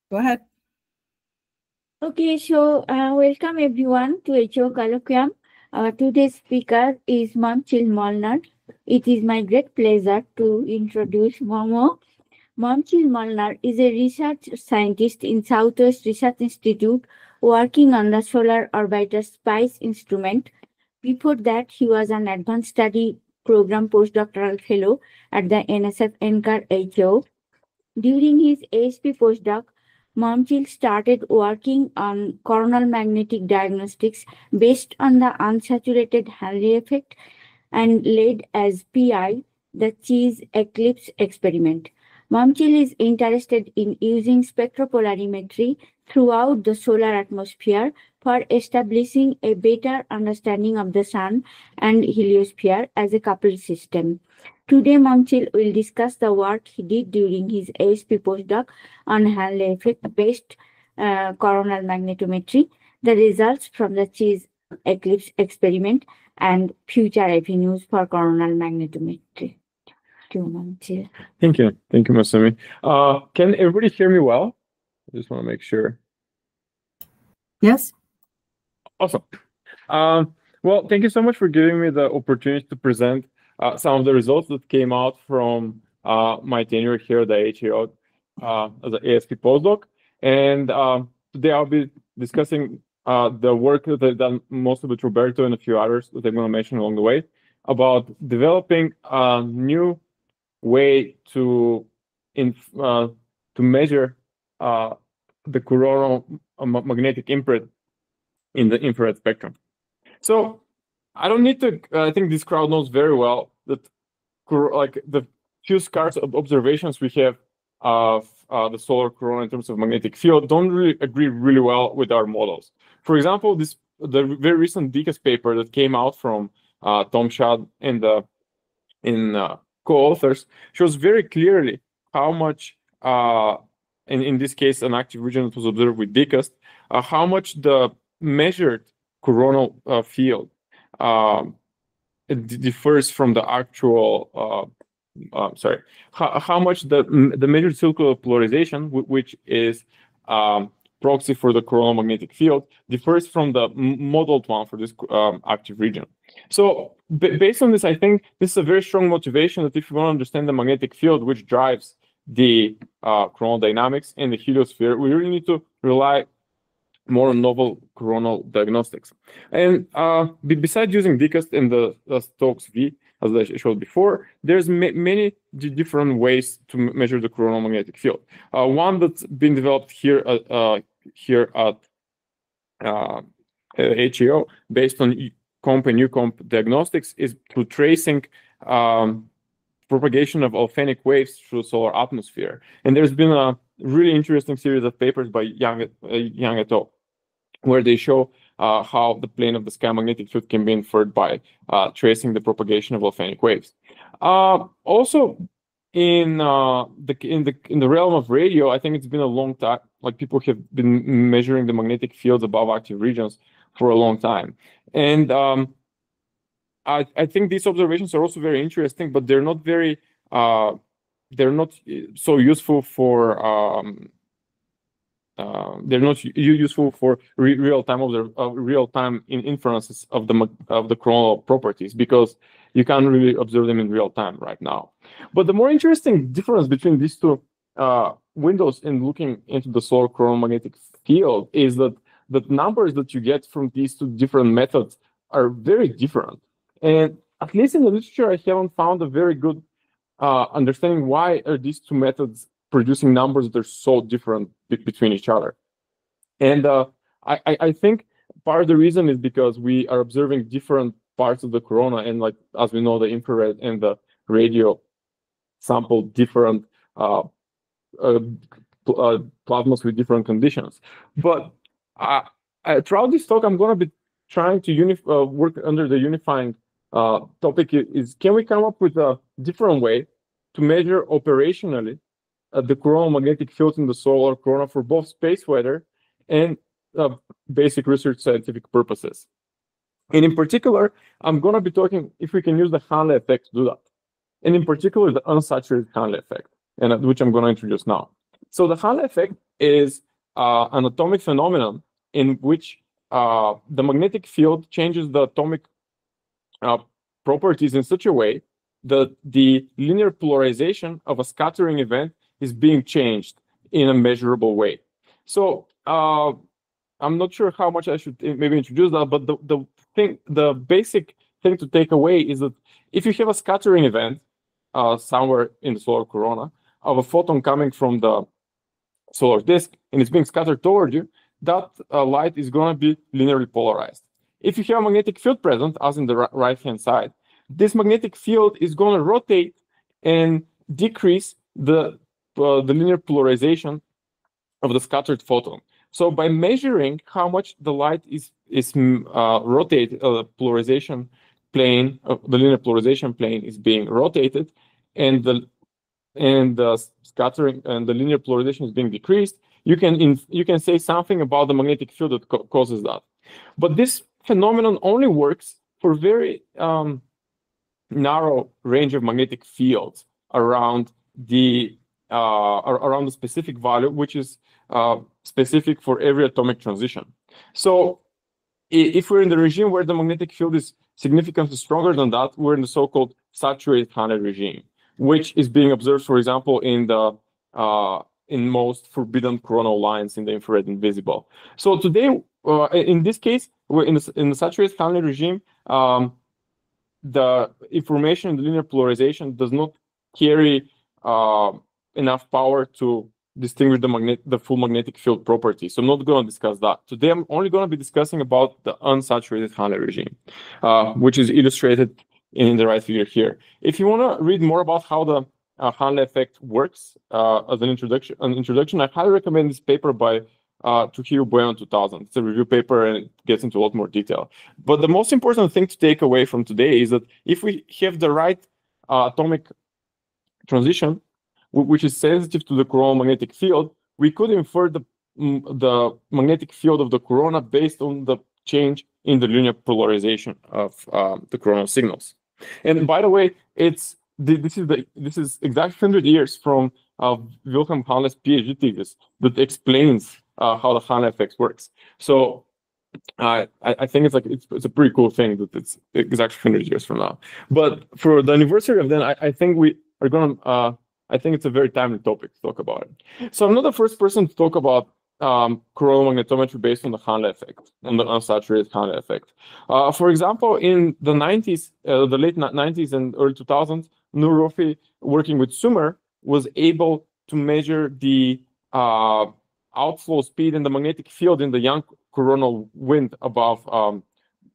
Go ahead. Okay, so welcome everyone to HO Colloquium. Today's speaker is Momchil Molnar. It is my great pleasure to introduce Momo. Momchil Molnar is a research scientist in Southwest Research Institute working on the Solar Orbiter SPICE instrument. Before that, he was an advanced study program postdoctoral fellow at the NSF NCAR HO. During his ASP postdoc, Momchil started working on coronal magnetic diagnostics based on the unsaturated Hanle effect and led as PI the cheese eclipse experiment. Momchil is interested in using spectropolarimetry throughout the solar atmosphere for establishing a better understanding of the sun and heliosphere as a coupled system. Today, Momchil will discuss the work he did during his ASP postdoc on Hanle effect-based coronal magnetometry, the results from the cheese eclipse experiment, and future avenues for coronal magnetometry. Thank you. Thank you, Masumi. Can everybody hear me well? I just want to make sure. Yes. Awesome. Well, thank you so much for giving me the opportunity to present some of the results that came out from my tenure here at the HAO as an ASP postdoc. And today I'll be discussing the work that I've done mostly with Roberto and a few others that I'm going to mention along the way about developing a new way to measure the coronal magnetic imprint in the infrared spectrum. So I don't need to. I think this crowd knows very well that, like, the few scarce observations we have of the solar corona in terms of magnetic field don't really agree really well with our models. For example, the very recent DCAS paper that came out from Tom Schad and co-authors shows very clearly how much, in this case, an active region that was observed with DCAS, how much the measured coronal field it differs from the actual. How much the measured circular polarization, which is proxy for the coronal magnetic field, differs from the modeled one for this active region. So based on this, I think this is a very strong motivation that if you want to understand the magnetic field, which drives the coronal dynamics in the heliosphere, we really need to rely more on novel coronal diagnostics. And besides using DCAST and the Stokes V, as I showed before, there's many different ways to measure the coronal magnetic field. One that's been developed here at HAO based on COMP and UCOMP diagnostics is through tracing propagation of alphanic waves through the solar atmosphere. And there's been a really interesting series of papers by Yang et al., where they show how the plane of the sky magnetic field can be inferred by tracing the propagation of alphanic waves. Also, in the realm of radio, I think it's been a long time. Like, people have been measuring the magnetic fields above active regions for a long time, and I think these observations are also very interesting, but they're not very they're not so useful for real-time inferences of the coronal properties, because you can't really observe them in real time right now. But the more interesting difference between these two windows in looking into the solar coronal magnetic field is that the numbers that you get from these two different methods are very different. And at least in the literature, I haven't found a very good understanding why are these two methods producing numbers that are so different between each other. And I think part of the reason is because we are observing different parts of the corona, and, like, as we know, the infrared and the radio sample different plasmas with different conditions. But throughout this talk, I'm going to be trying to work under the unifying topic is, can we come up with a different way to measure operationally the coronal magnetic fields in the solar corona for both space weather and basic research scientific purposes. And in particular, I'm going to be talking if we can use the Hanle effect to do that. And in particular, the unsaturated Hanle effect, and which I'm going to introduce now. So the Hanle effect is an atomic phenomenon in which the magnetic field changes the atomic properties in such a way that the linear polarization of a scattering event is being changed in a measurable way. So I'm not sure how much I should maybe introduce that, but the basic thing to take away is that if you have a scattering event somewhere in the solar corona of a photon coming from the solar disk and it's being scattered toward you, that light is going to be linearly polarized. If you have a magnetic field present, as in the right-hand side, this magnetic field is going to rotate and decrease the linear polarization of the scattered photon. So by measuring how much the light is rotated, the polarization plane, the linear polarization plane is being rotated, and the scattering and the linear polarization is being decreased, you can say something about the magnetic field that causes that. But this phenomenon only works for very narrow range of magnetic fields around the specific value, which is specific for every atomic transition. So if we're in the regime where the magnetic field is significantly stronger than that, we're in the so-called saturated Hanle regime, which is being observed, for example, in most forbidden coronal lines in the infrared and visible. So today, in this case, we're in the saturated Hanle regime. The information in the linear polarization does not carry enough power to distinguish the full magnetic field property. So I'm not going to discuss that. Today, I'm only going to be discussing about the unsaturated Hanle regime, which is illustrated in the right figure here. If you want to read more about how the Hanle effect works as an introduction, I highly recommend this paper by Trujillo Bueno 2000. It's a review paper and it gets into a lot more detail. But the most important thing to take away from today is that if we have the right atomic transition, which is sensitive to the coronal magnetic field, we could infer the magnetic field of the corona based on the change in the linear polarization of the coronal signals. And by the way, this is exactly 100 years from Wilhelm Hanle's PhD thesis that explains how the Hanle effect works. So I think it's a pretty cool thing that it's exactly 100 years from now. But for the anniversary of then, I think we are going to. I think it's a very timely topic to talk about it. So I'm not the first person to talk about coronal magnetometry based on the Hanle effect, on the unsaturated Hanle effect. For example, in the 90s, the late 90s and early 2000s, Nur Rofi, working with Sumer, was able to measure the outflow speed and the magnetic field in the young coronal wind above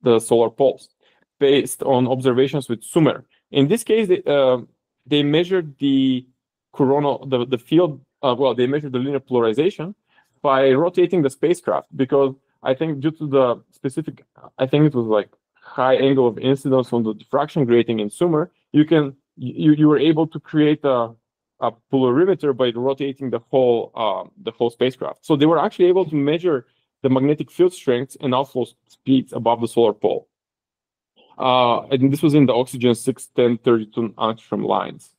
the solar poles, based on observations with Sumer. In this case, they measured the coronal, the field, they measured the linear polarization by rotating the spacecraft, because I think due to the specific, I think it was like high angle of incidence on the diffraction grating in Sumer, you were able to create a polarimeter by rotating the whole spacecraft. So they were actually able to measure the magnetic field strengths and outflow speeds above the solar pole. And this was in the oxygen 61032 angstrom lines.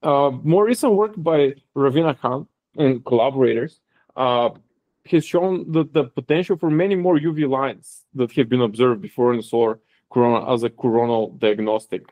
More recent work by Ravina Khan and collaborators has shown that the potential for many more UV lines that have been observed before in the solar corona as a coronal diagnostic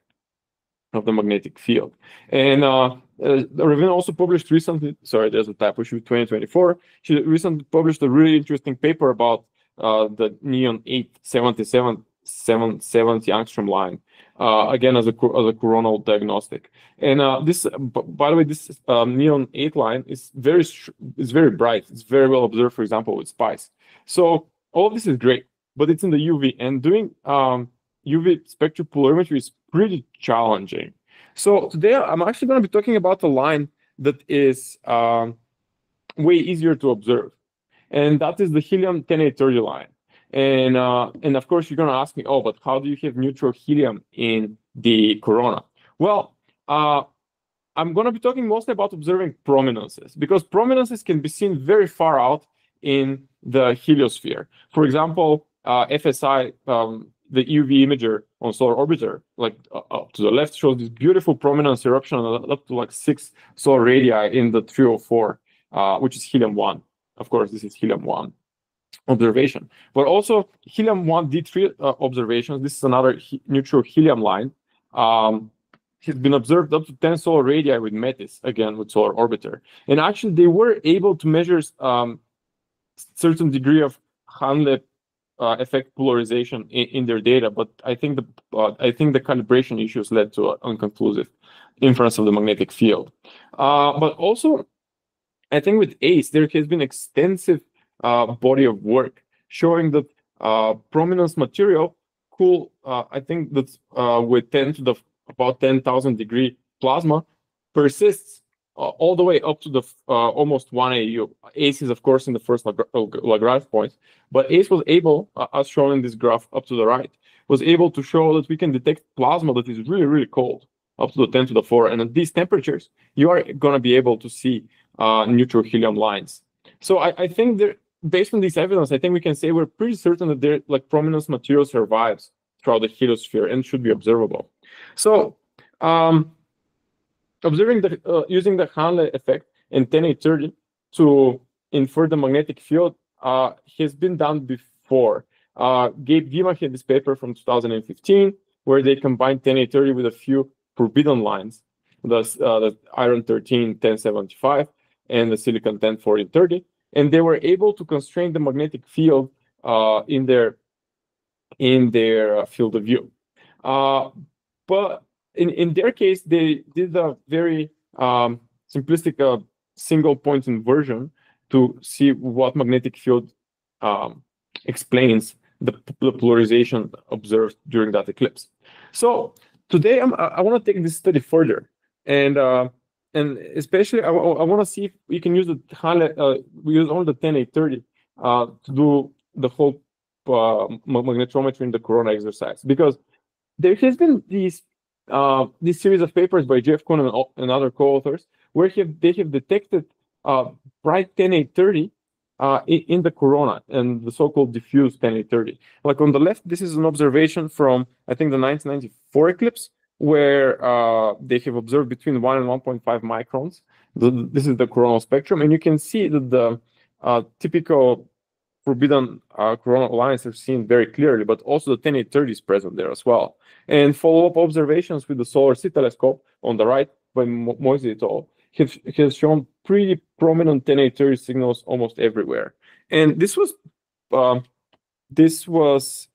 of the magnetic field. And Ravina also published recently, sorry, there's a typo, 2024. She recently published a really interesting paper about the neon 877 770 angstrom line, again as a coronal diagnostic. And this, by the way, this neon 8 line is very bright. It's very well observed, for example, with SPICE. So all of this is great, but it's in the UV, and doing UV spectropolarimetry is pretty challenging. So today I'm actually going to be talking about a line that is way easier to observe, and that is the helium 10830 line. And of course, you're going to ask me, oh, but how do you have neutral helium in the corona? Well, I'm going to be talking mostly about observing prominences, because prominences can be seen very far out in the heliosphere. For example, FSI the UV imager on solar orbiter, like up to the left, shows this beautiful prominence eruption up to like 6 solar radii in the 304, which is helium-1. Of course, this is helium-1 observation. But also helium-1 D3 observations. This is another neutral helium line. Has been observed up to 10 solar radii with METIS, again with solar orbiter. And actually, they were able to measure certain degree of Hanle effect polarization in their data, but I think the calibration issues led to an inconclusive inference of the magnetic field. But also, I think with ACE, there has been extensive body of work showing that prominence material cool, I think that with 10 to the about 10,000 degree plasma persists all the way up to the almost 1 AU. ACE is, of course, in the first Lagrange point, but ACE was able, as shown in this graph up to the right, was able to show that we can detect plasma that is really, really cold, up to the 10 to the 4. And at these temperatures, you are going to be able to see neutral helium lines. So I think that based on this evidence, I think we can say we're pretty certain that there, like, prominence material survives throughout the heliosphere and should be observable. So observing the using the Hanle effect in 10A30 to infer the magnetic field has been done before. Gabe Gima had this paper from 2015 where they combined 10A30 with a few forbidden lines, the iron 13 1075 and the silicon 10 1430, and they were able to constrain the magnetic field in their field of view. But in their case, they did a very simplistic single point inversion to see what magnetic field explains the polarization observed during that eclipse. So today I want to take this study further, and especially I want to see if we can use the Hanle, we use only the 10A30 to do the whole magnetometry in the Corona exercise, because there has been this series of papers by Jeff Kuhn and other co-authors where they have detected bright 10A30 in the Corona and the so-called diffuse 10A30. Like on the left, this is an observation from, I think, the 1994 eclipse, where they have observed between 1 and 1.5 microns. This is the coronal spectrum, and you can see that the typical forbidden coronal lines are seen very clearly, but also the 10A30 is present there as well. And follow-up observations with the Solar C telescope on the right by Moise et al. Has shown pretty prominent 10A30 signals almost everywhere. And this was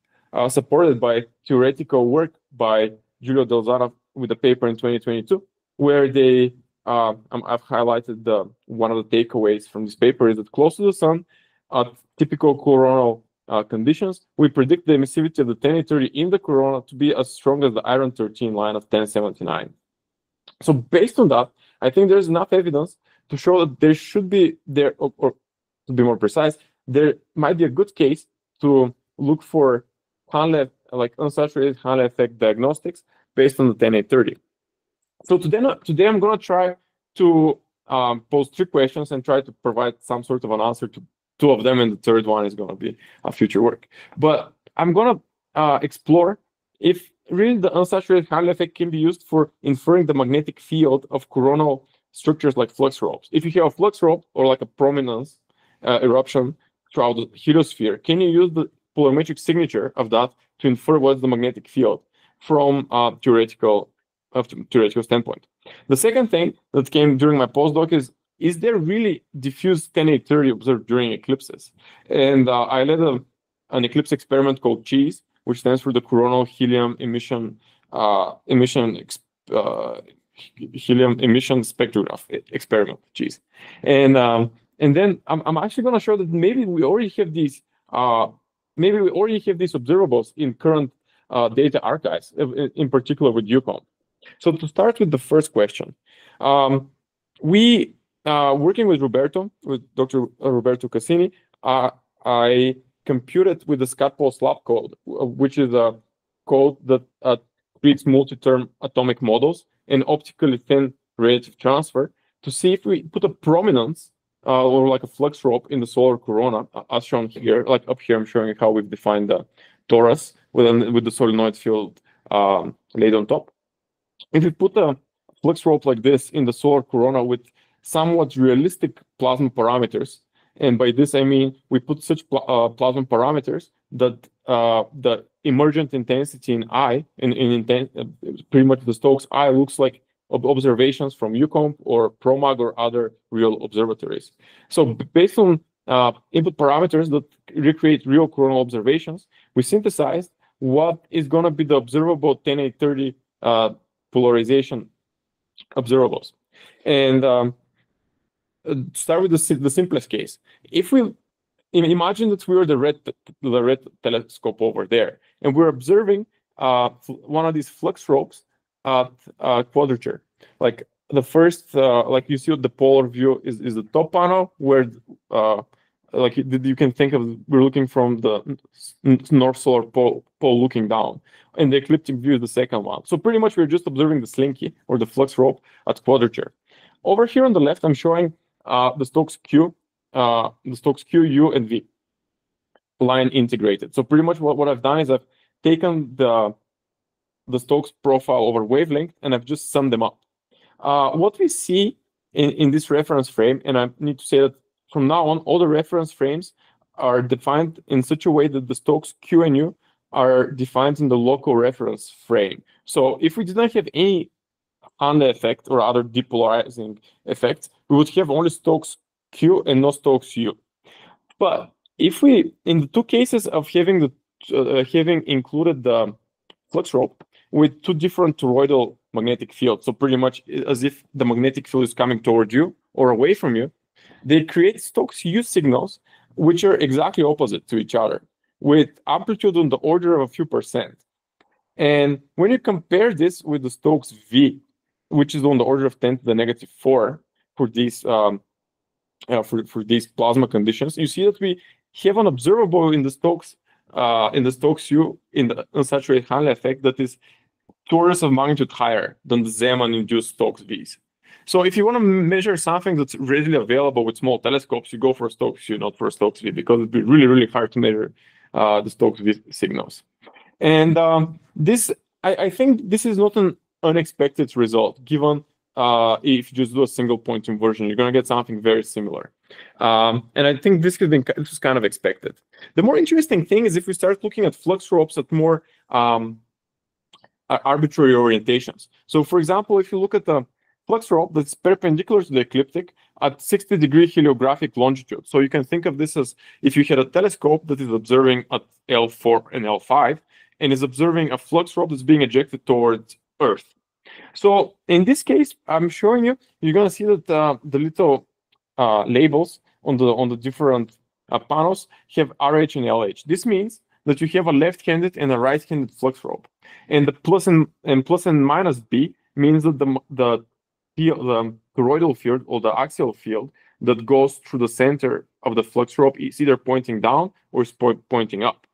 supported by theoretical work by Giulio Del Zara with a paper in 2022, where they I've highlighted one of the takeaways from this paper is that close to the sun, typical coronal conditions, we predict the emissivity of the 10A30 in the corona to be as strong as the iron 13 line of 1079. So based on that, I think there's enough evidence to show that there should be or to be more precise, there might be a good case to look for Hanle, like unsaturated Hanle effect diagnostics based on the 10A30. So today I'm going to try to pose 3 questions and try to provide some sort of an answer to 2 of them, and the third one is going to be a future work. But I'm going to explore if really the unsaturated Hanle effect can be used for inferring the magnetic field of coronal structures like flux ropes. If you have a flux rope or like a prominence eruption throughout the heliosphere, can you use the polarimetric signature of that to infer what's the magnetic field from a theoretical standpoint? The second thing that came during my postdoc is there really diffuse 10A30 observed during eclipses? And I led an eclipse experiment called CHEESE, which stands for the Coronal Helium Emission Helium Emission Spectrograph Experiment, CHEESE. And then I'm actually going to show that maybe we already have these observables in current data archives, in particular with UConn. So to start with the first question, we working with Dr. Roberto Cassini, I computed with the SCATPOL SLAP code, which is a code that treats multi-term atomic models and optically thin relative transfer, to see if we put a prominence or like a flux rope in the solar corona, as shown here. Like up here, I'm showing how we've defined the torus with the solenoid field laid on top. If we put a flux rope like this in the solar corona with somewhat realistic plasma parameters, and by this I mean we put such plasma parameters that the emergent intensity in I, pretty much the Stokes I, looks like observations from UCOMP or PROMAG or other real observatories. So based on input parameters that recreate real coronal observations, we synthesized what is going to be the observable 10-830 polarization observables. And start with the simplest case. If we imagine that we were the red telescope over there, and we're observing one of these flux ropes at quadrature. Like the first, like you see, the polar view is the top panel, where like you can think of, we're looking from the north solar pole looking down, and the ecliptic view is the second one. So pretty much we're just observing the slinky or the flux rope at quadrature. Over here on the left, I'm showing the Stokes Q, U, and V line integrated. So pretty much what I've done is I've taken the Stokes profile over wavelength, and I've just summed them up. What we see in this reference frame, and I need to say that from now on, all the reference frames are defined in such a way that the Stokes Q and U are defined in the local reference frame. So if we did not have any Hanle effect or other depolarizing effects, we would have only Stokes Q and no Stokes U. But if we, in the two cases of having included the flux rope with two different toroidal magnetic fields, so pretty much as if the magnetic field is coming toward you or away from you, they create Stokes U signals, which are exactly opposite to each other, with amplitude on the order of a few %. And when you compare this with the Stokes V, which is on the order of 10 to the -4 for these plasma conditions, you see that we have an observable in the Stokes U in the unsaturated Hanle effect that is 2 orders of magnitude higher than the Zeeman-induced Stokes V's. So if you want to measure something that's readily available with small telescopes, you go for a Stokes U, not for a Stokes V, because it'd be really, really hard to measure the Stokes V signals. And I think this is not an unexpected result, given if you just do a single point inversion, you're going to get something very similar. And I think this was kind of expected. The more interesting thing is if we start looking at flux ropes at more arbitrary orientations. So for example, if you look at the flux rope that's perpendicular to the ecliptic at 60-degree heliographic longitude. So you can think of this as if you had a telescope that is observing at L4 and L5 and is observing a flux rope that's being ejected towards Earth. So in this case, I'm showing you, you're going to see that the little labels on the different panels have RH and LH. This means that you have a left-handed and a right-handed flux rope. And the plus and minus B means that the toroidal field or the axial field that goes through the center of the flux rope is either pointing down or is pointing up.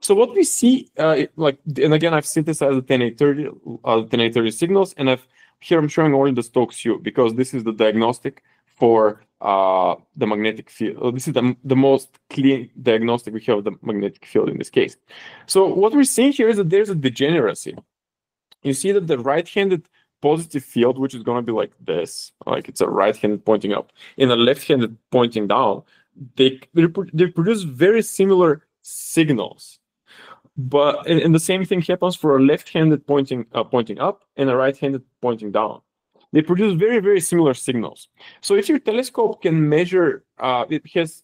So what we see, and again, I've synthesized the 10-830 signals, and here I'm showing only the Stokes U because this is the diagnostic for the magnetic field. This is the most clean diagnostic we have of the magnetic field in this case. So what we're seeing here is that there's a degeneracy. You see that the right-handed positive field, which is going to be like this, like it's a right-handed pointing up, and a left-handed pointing down, they produce very similar signals. But and the same thing happens for a left-handed pointing up and a right-handed pointing down. They produce very, very similar signals. So if your telescope can measure, it has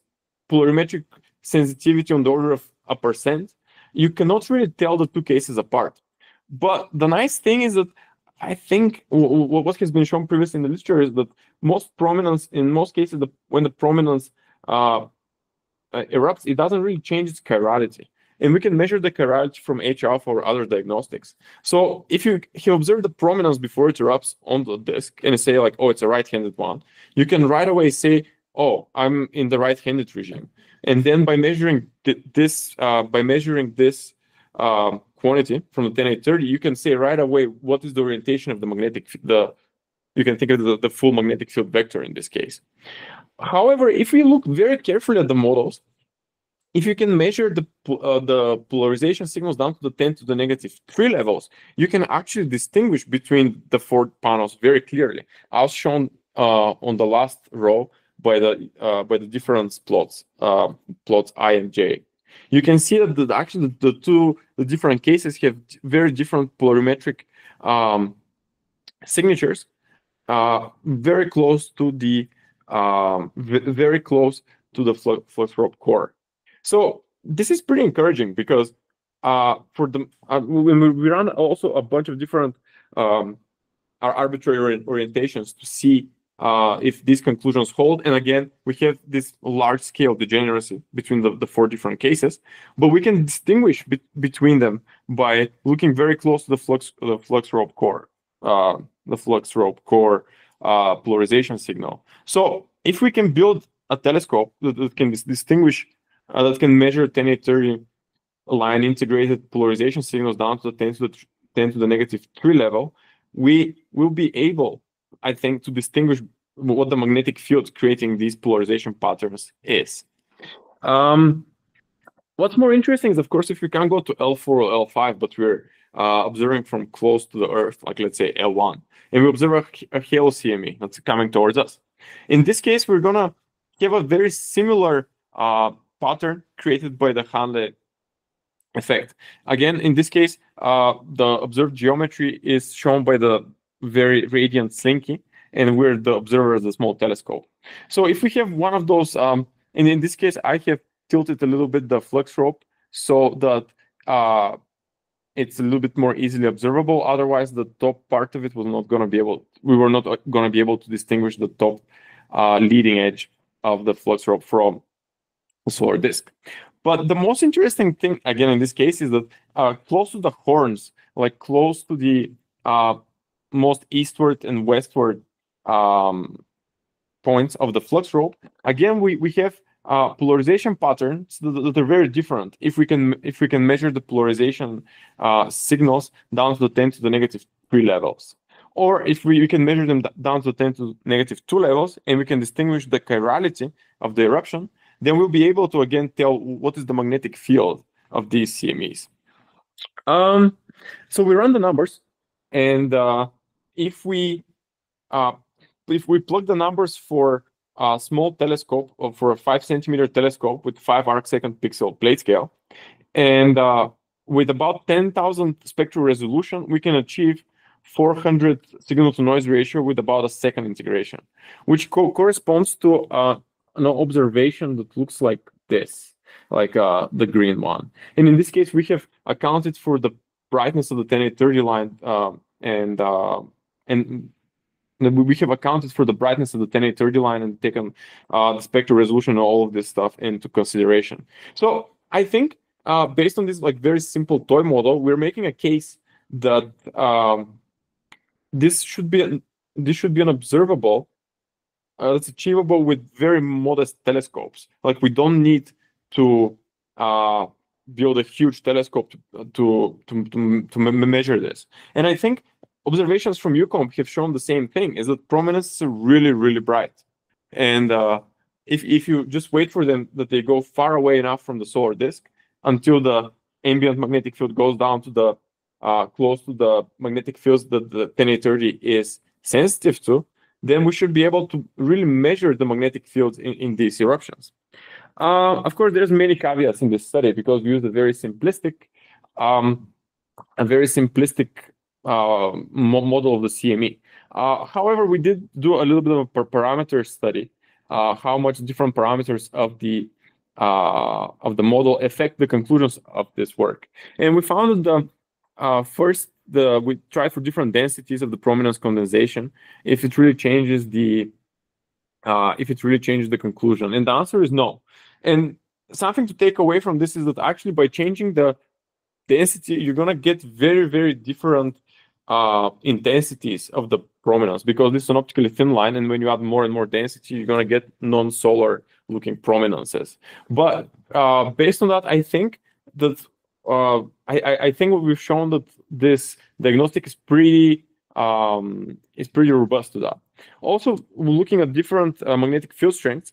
polarimetric sensitivity on the order of 1%, you cannot really tell the two cases apart. But the nice thing is that I think what has been shown previously in the literature is that most prominence, in most cases, when the prominence erupts, it doesn't really change its chirality. And we can measure the chirality from H-alpha or other diagnostics. So if you observe the prominence before it erupts on the disk and say like, oh, it's a right-handed one, you can right away say, oh, I'm in the right-handed regime. And then by measuring this quantity from the 10-830, you can say right away what is the orientation of the magnetic, you can think of the full magnetic field vector in this case. However, if we look very carefully at the models, if you can measure the polarization signals down to the 10 to the negative 3 levels, you can actually distinguish between the 4 panels very clearly, as shown on the last row by the difference plots, plots I and J. You can see that actually the different cases have very different polarimetric signatures, very close to the flux rope core. So this is pretty encouraging because when we run also a bunch of different arbitrary orientations to see if these conclusions hold. And again, we have this large scale degeneracy between the 4 different cases, but we can distinguish between them by looking very close to the flux rope core, polarization signal. So if we can build a telescope that can distinguish, that can measure 10-30 line integrated polarization signals down to the 10 to the negative 3 level, we will be able, I think, to distinguish what the magnetic field creating these polarization patterns is. What's more interesting is, of course, if we can go to L4 or L5, but we're observing from close to the Earth, like let's say L1, and we observe a HAO CME that's coming towards us. In this case, we're gonna have a very similar pattern created by the Hanle effect. Again, in this case, the observed geometry is shown by the very radiant slinky, and we're the observer of the small telescope. So if we have one of those, and in this case, I have tilted a little bit the flux rope so that it's a little bit more easily observable. Otherwise, the top part of it was not going to be able. We were not going to be able to distinguish the top leading edge of the flux rope from the solar disk. But the most interesting thing, again, in this case, is that close to the horns, like close to the most eastward and westward points of the flux rope, again, we have polarization patterns that are very different. If we can measure the polarization signals down to the 10 to the negative 3 levels, or if we can measure them down to the 10 to negative 2 levels, and we can distinguish the chirality of the eruption, then we'll be able to again tell what is the magnetic field of these CMEs. So we run the numbers, and if we plug the numbers for a small telescope, or for a 5-centimeter telescope with 5 arcsecond pixel plate scale, and with about 10,000 spectral resolution, we can achieve 400 signal to noise ratio with about a second integration, which corresponds to an observation that looks like this, like the green one. And in this case, we have accounted for the brightness of the 10-30 line, and we have accounted for the brightness of the 10-30 line and taken the spectral resolution and all of this stuff into consideration. So I think based on this like very simple toy model, we're making a case that this should be an observable. It's achievable with very modest telescopes. Like we don't need to build a huge telescope to measure this. And I think observations from UCOMB have shown the same thing: is that prominences are really, really bright. And if you just wait for them that they go far away enough from the solar disk until the ambient magnetic field goes down to the close to the magnetic fields that the 10-30 is sensitive to, then we should be able to really measure the magnetic fields in these eruptions. Of course, there's many caveats in this study because we used a very simplistic model of the CME. However, we did do a little bit of a parameter study, how much different parameters of the model affect the conclusions of this work, and we found that we tried for different densities of the prominence condensation if it really changes the conclusion, and the answer is no. And something to take away from this is that actually by changing the density, you're gonna get very, very different intensities of the prominence, because this is an optically thin line, and when you add more and more density, you're gonna get non-solar looking prominences. But based on that, I think that I think what we've shown that this diagnostic is pretty robust to that. Also, looking at different magnetic field strengths,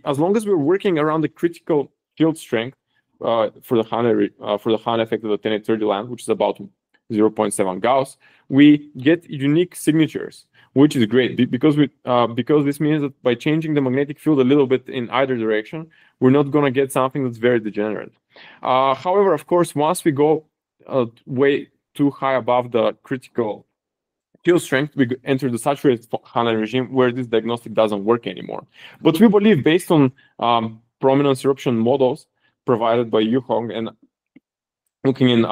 as long as we're working around the critical field strength for the Hanle effect of the 1030 land, which is about 0.7 Gauss, we get unique signatures, which is great because this means that by changing the magnetic field a little bit in either direction, we're not going to get something that's very degenerate. However, of course, once we go way too high above the critical field strength, we enter the saturated Hanle regime where this diagnostic doesn't work anymore. But we believe, based on prominence eruption models provided by Yu-Hong and looking in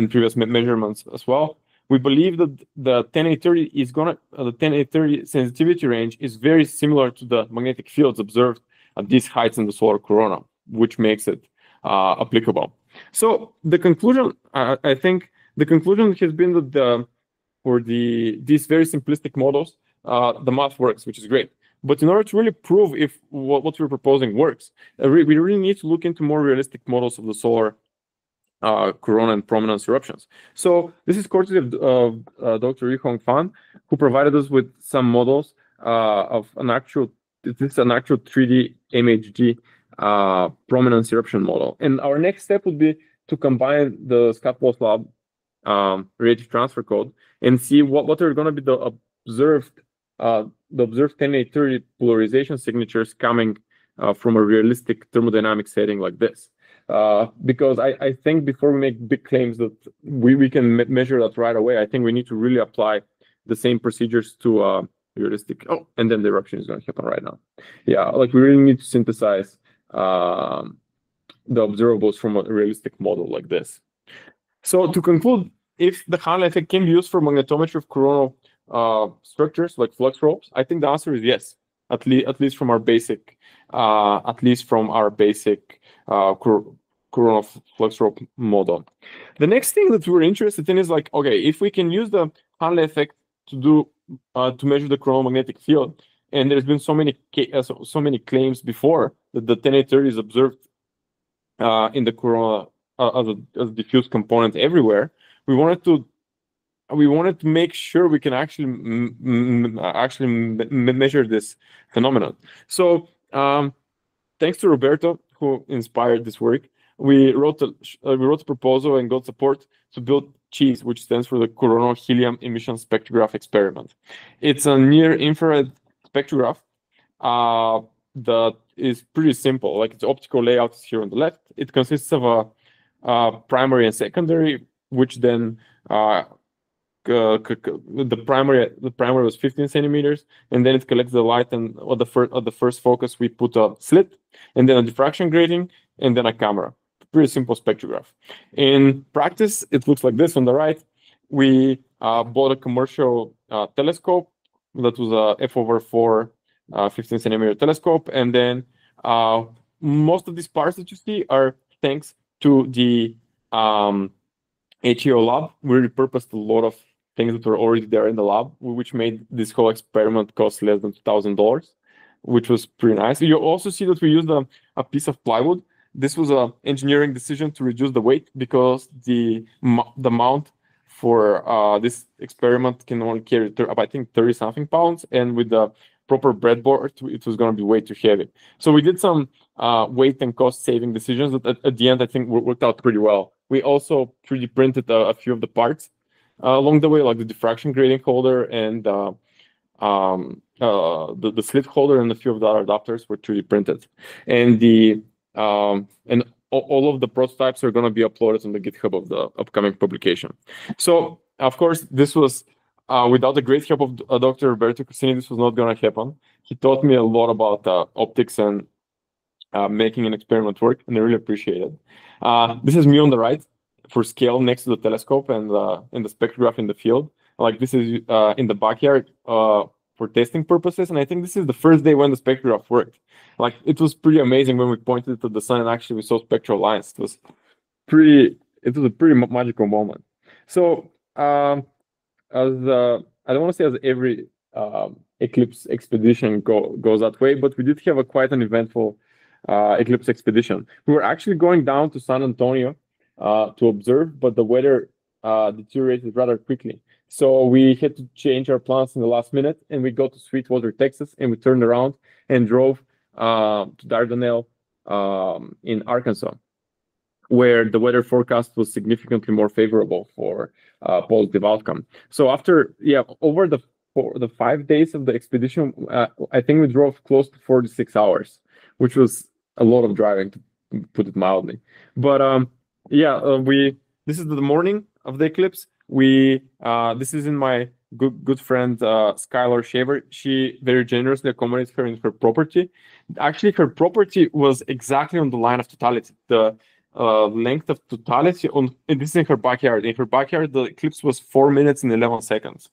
previous measurements as well, we believe that the 10830 is the 10830 sensitivity range is very similar to the magnetic fields observed at these heights in the solar corona, which makes it applicable. So the conclusion, I think, the conclusion has been that for these very simplistic models, the math works, which is great. But in order to really prove if what we're proposing works, we really need to look into more realistic models of the solar corona and prominence eruptions. So this is courtesy of Dr. Yu-Hong Fan, who provided us with some models of an actual 3D MHD prominence eruption model. And our next step would be to combine the Scott Walsh Lab radiative transfer code and see what are going to be the observed 10830 polarization signatures coming from a realistic thermodynamic setting like this. Because I think before we make big claims that we can measure that right away, I think we need to really apply the same procedures to realistic. Oh, and then the eruption is going to happen right now. Yeah, like we really need to synthesize the observables from a realistic model like this. So to conclude, if the Hanle effect can be used for magnetometry of coronal structures like flux ropes, I think the answer is yes. At least from our basic, coronal flux rope model. The next thing that we're interested in is like, okay, if we can use the Hanle effect to measure the coronal magnetic field, and there's been so many claims before that the 10830 is observed in the corona as a diffuse component everywhere. We wanted to make sure we can actually measure this phenomenon. So thanks to Roberto, who inspired this work, we wrote a proposal and got support to build CHEESE, which stands for the Coronal Helium Emission Spectrograph Experiment. It's a near-infrared spectrograph that is pretty simple. Like, its optical layout is here on the left. It consists of a primary and secondary, which then the primary was 15 centimeters, and then it collects the light, and at the first focus we put a slit, and then a diffraction grating, and then a camera. Pretty simple spectrograph. In practice, it looks like this on the right. We bought a commercial telescope that was a f/4 15 centimeter telescope, and then most of these parts that you see are thanks to the HAO lab. We repurposed a lot of things that were already there in the lab, which made this whole experiment cost less than $2,000, which was pretty nice. You also see that we used a piece of plywood. This was an engineering decision to reduce the weight because the mount for this experiment can only carry, I think, 30-something pounds, and with the proper breadboard, it was going to be way too heavy. So we did some weight and cost-saving decisions that at the end, I think, worked out pretty well. We also 3D printed a few of the parts along the way, like the diffraction grating holder and the slit holder, and a few of the other adapters were 3D printed. And all of the prototypes are going to be uploaded on the GitHub of the upcoming publication. So, of course, this was without the great help of Dr. Roberto Cassini, this was not going to happen. He taught me a lot about optics and making an experiment work, and I really appreciate it. This is me on the right for scale next to the telescope and the spectrograph in the field. Like, this is in the backyard for testing purposes, and I think this is the first day when the spectrograph worked. Like, it was pretty amazing when we pointed to the sun and actually we saw spectral lines. It was a pretty magical moment. So I don't want to say as every eclipse expedition goes that way, but we did have quite an eventful eclipse expedition. We were actually going down to San Antonio to observe, but the weather deteriorated rather quickly. So we had to change our plans in the last minute, and we got to Sweetwater, Texas, and we turned around and drove to Dardanelle in Arkansas, where the weather forecast was significantly more favorable for positive outcome. So after, over the 5 days of the expedition, I think we drove close to 46 hours, which was a lot of driving, to put it mildly. But this is the morning of the eclipse. This is in my good friend Skylar Shaver. She very generously accommodates her in her property. Actually, her property was exactly on the line of totality. The length of totality and this is in her backyard. In her backyard, the eclipse was 4 minutes and 11 seconds,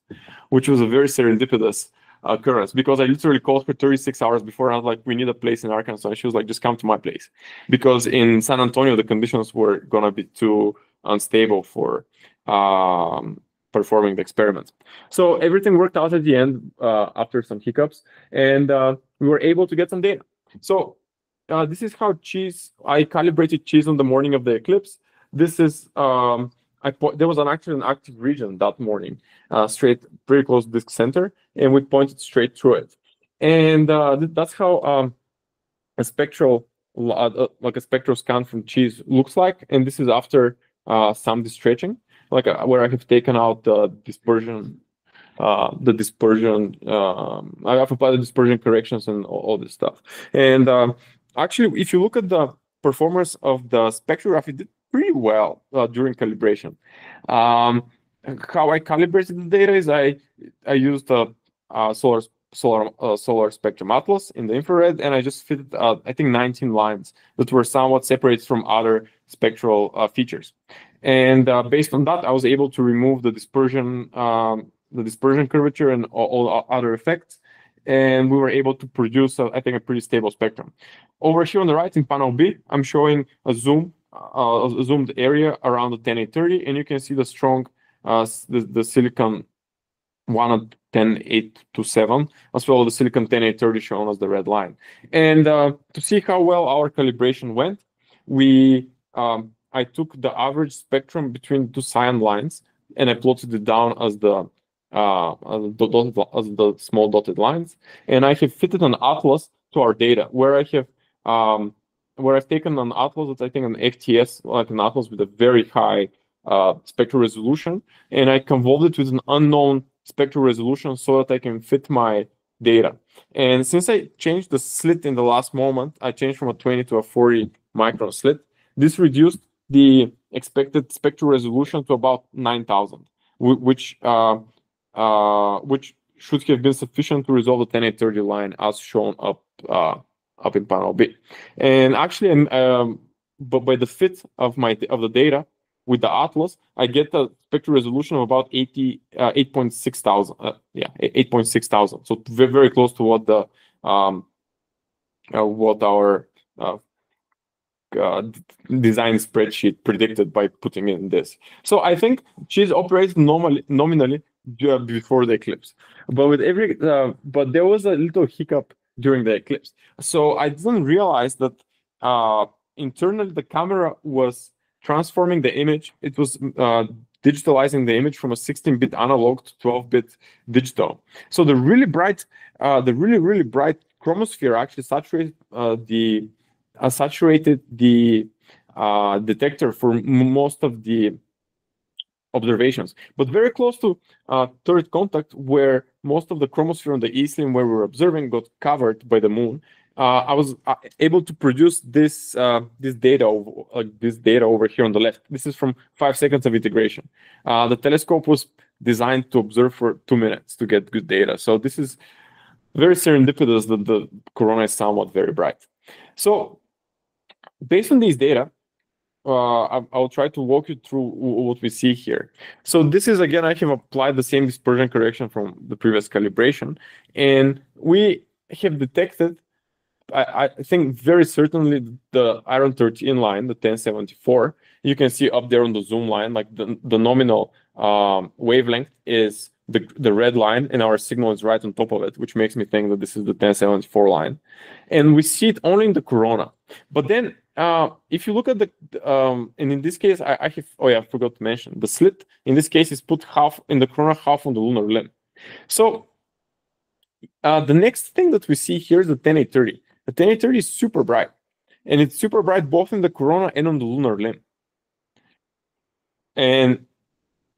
which was a very serendipitous occurrence, because I literally called her 36 hours before. And I was like, we need a place in Arkansas. And she was like, just come to my place, because in San Antonio, the conditions were going to be too unstable for performing the experiment. So everything worked out at the end after some hiccups, and we were able to get some data. So this is how I calibrated cheese on the morning of the eclipse. This is there was actually an active region that morning, pretty close to disk center, and we pointed straight through it. And that's how a spectral scan from cheese looks like. And this is after some destretching, where I have taken out the dispersion. I have applied the dispersion corrections and all this stuff. And actually, if you look at the performance of the spectrograph, it did pretty well during calibration. How I calibrated the data is I used a solar spectrum atlas in the infrared, and I just fitted I think 19 lines that were somewhat separated from other spectral features. And based on that, I was able to remove the dispersion curvature and all other effects, and we were able to produce, I think, a pretty stable spectrum. Over here on the right in panel B, I'm showing a zoomed area around the 10830, and you can see the strong, the silicon 1 at 10827, as well as the silicon 10830 shown as the red line. And to see how well our calibration went, I took the average spectrum between two cyan lines, and I plotted it down as the small dotted lines, and I have fitted an atlas to our data, where I've taken an atlas that's, I think, an FTS, like an atlas with a very high spectral resolution, and I convolved it with an unknown spectral resolution so that I can fit my data. And since I changed the slit in the last moment, I changed from a 20 to a 40 micron slit. This reduced the expected spectral resolution to about 9,000, which should have been sufficient to resolve the 10830 line as shown up in panel B. And actually, but by the fit of the data with the atlas, I get a spectral resolution of about 8.6 thousand. 8.6 thousand. So very, very close to what our design spreadsheet predicted by putting in this. So I think cheese operates nominally before the eclipse, but but there was a little hiccup during the eclipse. So I didn't realize that internally the camera was transforming the image. It was digitalizing the image from a 16-bit analog to 12-bit digital. So the really bright chromosphere actually saturated the detector for most of the observations, but very close to third contact, where most of the chromosphere on the east limb where we were observing got covered by the moon. I was able to produce this data over here on the left. This is from 5 seconds of integration. The telescope was designed to observe for 2 minutes to get good data. So this is very serendipitous that the corona is somewhat very bright. So based on these data, I'll try to walk you through what we see here. So this is, again, I have applied the same dispersion correction from the previous calibration, and we have detected, I think very certainly, the iron 13 line, the 1074. You can see up there on the zoom line, like the nominal wavelength is the red line, and our signal is right on top of it, which makes me think that this is the 1074 line. And we see it only in the corona. But then if you look at the, and in this case, I forgot to mention, the slit in this case is put half in the corona, half on the lunar limb. So the next thing that we see here is the 10830. The 10830 is super bright. and it's super bright both in the corona and on the lunar limb. And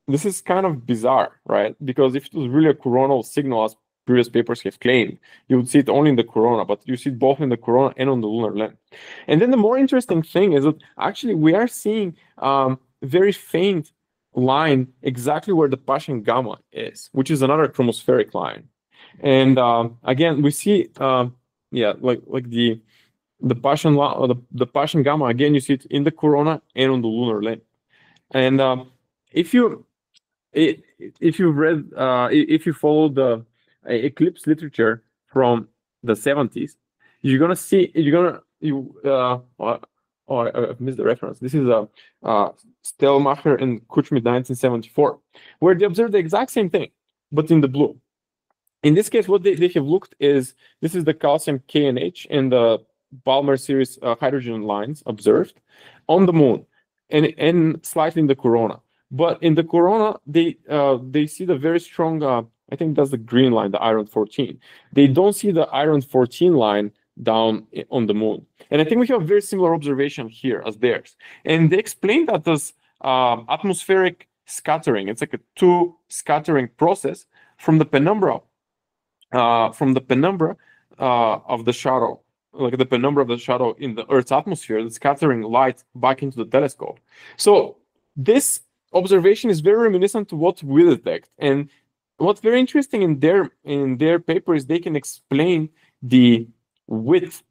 this is kind of bizarre, right? Because if it was really a coronal signal, as previous papers have claimed, you would see it only in the corona, but you see it both in the corona and on the lunar limb. And then the more interesting thing is that actually we are seeing very faint line exactly where the Paschen gamma is, which is another chromospheric line. And again, we see, yeah, like the Paschen gamma. Again, you see it in the corona and on the lunar limb. And if you follow the eclipse literature from the 70s, you're gonna see I missed the reference. This is Stellmacher and Kuchmid 1974, where they observed the exact same thing, but in the blue. In this case, what they have looked is, this is the calcium KNH and the Balmer series hydrogen lines observed on the moon and slightly in the corona. But in the corona, they see the very strong, I think that's the green line, the iron 14. They don't see the iron 14 line down on the moon. And I think we have a very similar observation here as theirs. And they explain that as atmospheric scattering. It's like a two scattering process from the penumbra of the shadow, like the penumbra of the shadow in the Earth's atmosphere, that's scattering light back into the telescope. So this observation is very reminiscent to what we detect. And what's very interesting in their paper is they can explain the width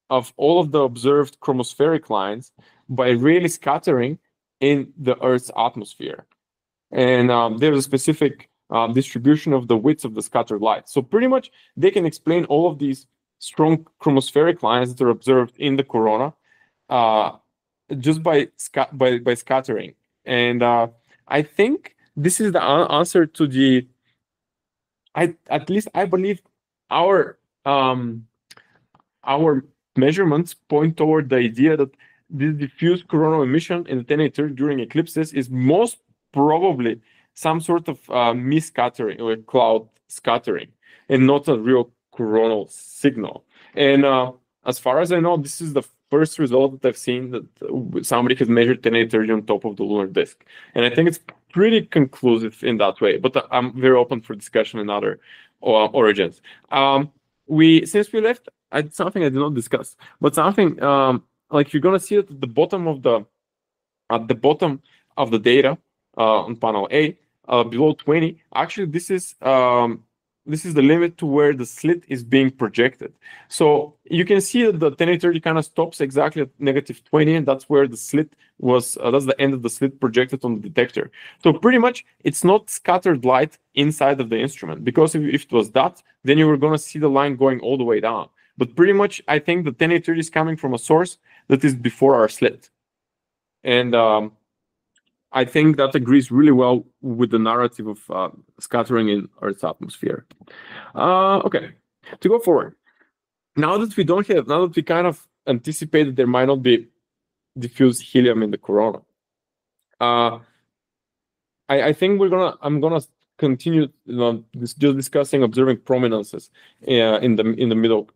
of all of the observed chromospheric lines by really scattering in the Earth's atmosphere. And there's a specific distribution of the widths of the scattered light. So pretty much they can explain all of these strong chromospheric lines that are observed in the corona just by scattering. And I think this is the answer to the, at least I believe our measurements point toward the idea that this diffuse coronal emission in the 1080 during eclipses is most probably some sort of mist-scattering or cloud scattering, and not a real coronal signal. And as far as I know, this is the first result that I've seen that somebody has measured 1080 on top of the lunar disk. And I think it's pretty conclusive in that way, but I'm very open for discussion in other origins. Since we left, something I did not discuss, but something like you're gonna see it at the bottom of the data on panel A, below 20. Actually, this is the limit to where the slit is being projected. So you can see that the 1080 kind of stops exactly at -20, and that's where the slit was. That's the end of the slit projected on the detector. So pretty much, it's not scattered light inside of the instrument, because if it was that, then you were going to see the line going all the way down. But pretty much, I think the 1080 is coming from a source that is before our slit, and I think that agrees really well with the narrative of scattering in Earth's atmosphere. Okay, to go forward. Now that we kind of anticipate that there might not be diffuse helium in the corona, I think I'm gonna continue just discussing observing prominences in the middle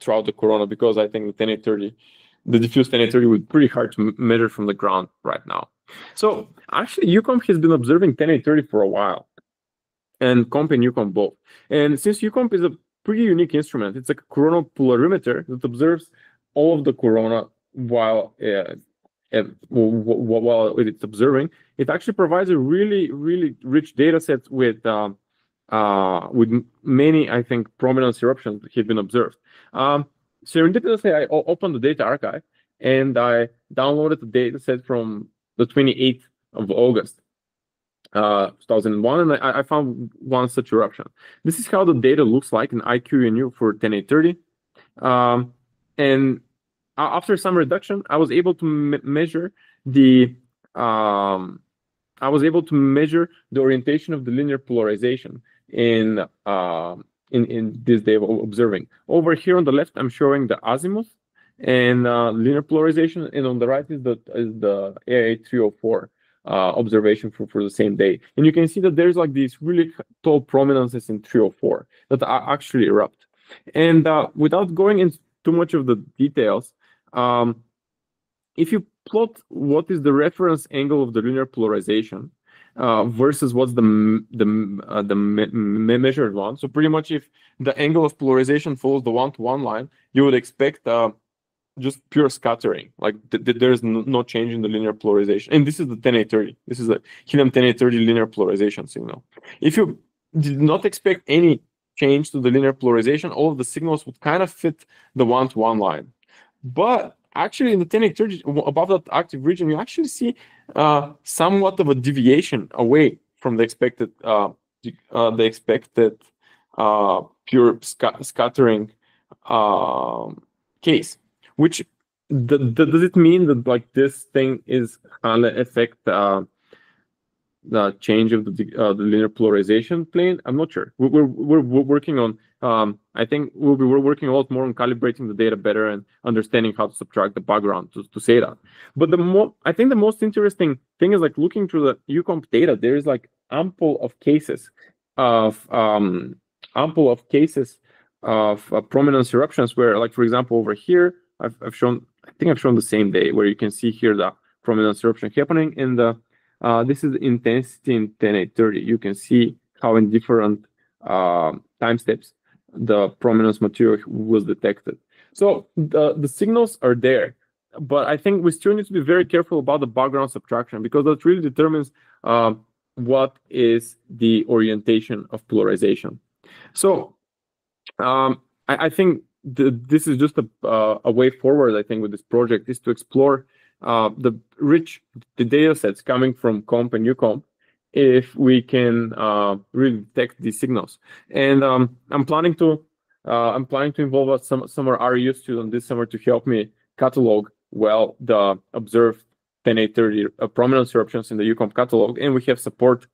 throughout the corona, because I think the 1080. The diffuse 1080 would be pretty hard to measure from the ground right now. So actually, UCOMP has been observing 1080 for a while, and COMP and UCOMP both. And since UCOMP is a pretty unique instrument, it's like a coronal polarimeter that observes all of the corona while it's observing. It actually provides a really, really rich data set with many, I think, prominence eruptions that have been observed. Serendipitously, I opened the data archive and I downloaded the data set from the 28th of August, 2001, and I found one such eruption. This is how the data looks like in IQUNU for 1080. And after some reduction, I was able to measure the orientation of the linear polarization in this day of observing. Over here on the left, I'm showing the azimuth and linear polarization, and on the right is the AIA 304 observation for the same day. And you can see that there's like these really tall prominences in 304 that actually erupt. And without going too much of the details, if you plot what is the reference angle of the linear polarization versus what's the measured one, so pretty much if the angle of polarization follows the one-to-one line, you would expect just pure scattering, like there's no change in the linear polarization. And this is the 10830. This is a helium 10830 linear polarization signal. If you did not expect any change to the linear polarization, all of the signals would kind of fit the one-to-one line. But actually, in the 10830, above that active region, you actually see somewhat of a deviation away from the expected pure scattering case. Which does it mean that like this thing is Hanle effect the change of the linear polarization plane? I'm not sure. We're working on. I think we're working a lot more on calibrating the data better and understanding how to subtract the background to say that. But I think the most interesting thing is like looking through the UComp data. There is like ample of cases of prominence eruptions where, like for example, over here. I've shown, I think I've shown the same day where you can see here the prominence eruption happening in the, this is the intensity in 10830. You can see how in different time steps the prominence material was detected. So the signals are there, but I think we still need to be very careful about the background subtraction because that really determines what is the orientation of polarization. So I think this is just a way forward, I think, with this project is to explore the data sets coming from COMP and UComp if we can really detect these signals. And I'm planning to involve some of our RU students this summer to help me catalog well the observed 10830 prominence eruptions in the UComp catalog, and we have support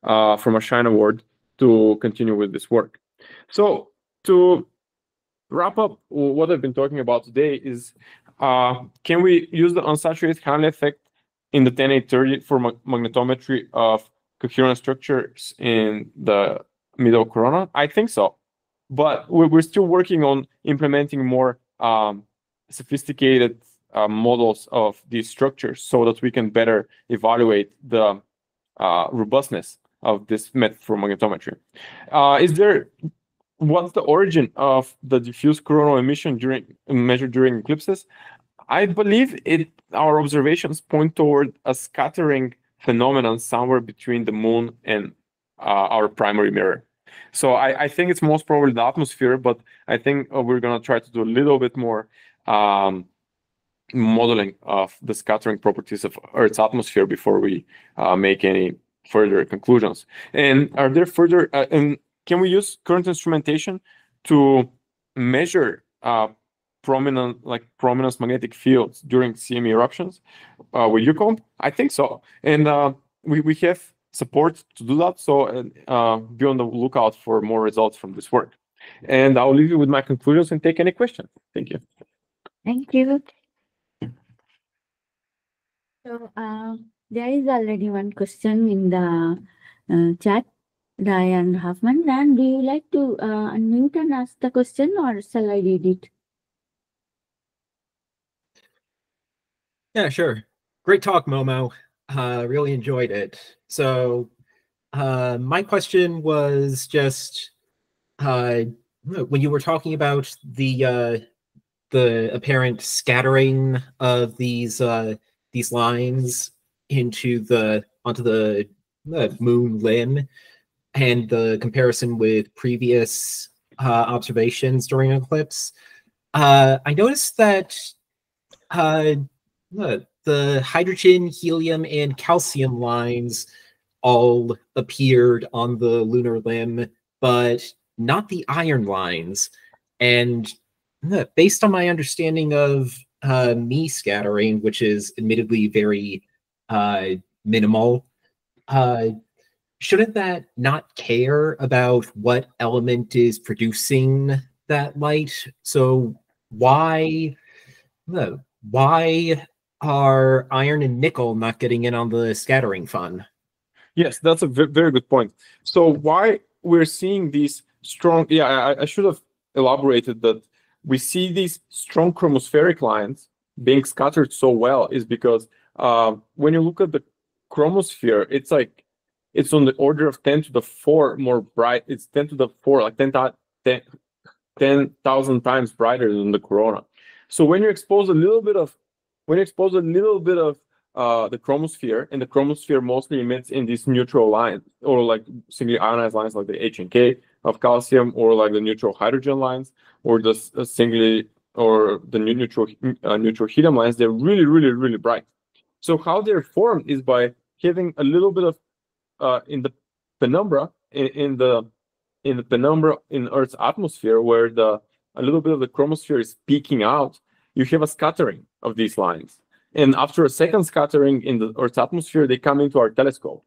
from a Shine Award to continue with this work. So to wrap up what I've been talking about today is, can we use the unsaturated Hanle effect in the 10830 for magnetometry of coherent structures in the middle corona? I think so, but we're still working on implementing more sophisticated models of these structures so that we can better evaluate the robustness of this method for magnetometry. What's the origin of the diffuse coronal emission measured during eclipses? I believe our observations point toward a scattering phenomenon somewhere between the moon and our primary mirror. So I think it's most probably the atmosphere, but I think we're going to try to do a little bit more modeling of the scattering properties of Earth's atmosphere before we make any further conclusions. And are there further, can we use current instrumentation to measure prominence magnetic fields during CME eruptions with UComp? I think so. And we have support to do that. So be on the lookout for more results from this work. And I'll leave you with my conclusions and take any questions. Thank you. Thank you. So there is already one question in the chat. Ryan Hoffman, Dan, do you like to unmute and ask the question, or shall I read it? Yeah, sure. Great talk, Momo. Really enjoyed it. So my question was just when you were talking about the apparent scattering of these lines onto the moon limb, and the comparison with previous observations during an eclipse, I noticed that the hydrogen, helium, and calcium lines all appeared on the lunar limb, but not the iron lines. And based on my understanding of me scattering, which is admittedly very minimal, shouldn't that not care about what element is producing that light? So why are iron and nickel not getting in on the scattering fun? Yes, that's a very good point. So why we're seeing these strong, I should have elaborated that we see these strong chromospheric lines being scattered so well is because when you look at the chromosphere, it's like it's on the order of 10 to the 4 more bright. It's 10 to the 4, like 10,000 times brighter than the corona. So when you expose a little bit of the chromosphere, and the chromosphere mostly emits in these neutral lines, or like singly ionized lines like the H and K of calcium, or like the neutral hydrogen lines, or the singly or the neutral helium lines, they're really, really, really bright. So how they're formed is by having a little bit of in the penumbra, in the penumbra in Earth's atmosphere, where a little bit of the chromosphere is peeking out, you have a scattering of these lines. And after a second scattering in the Earth's atmosphere, they come into our telescope.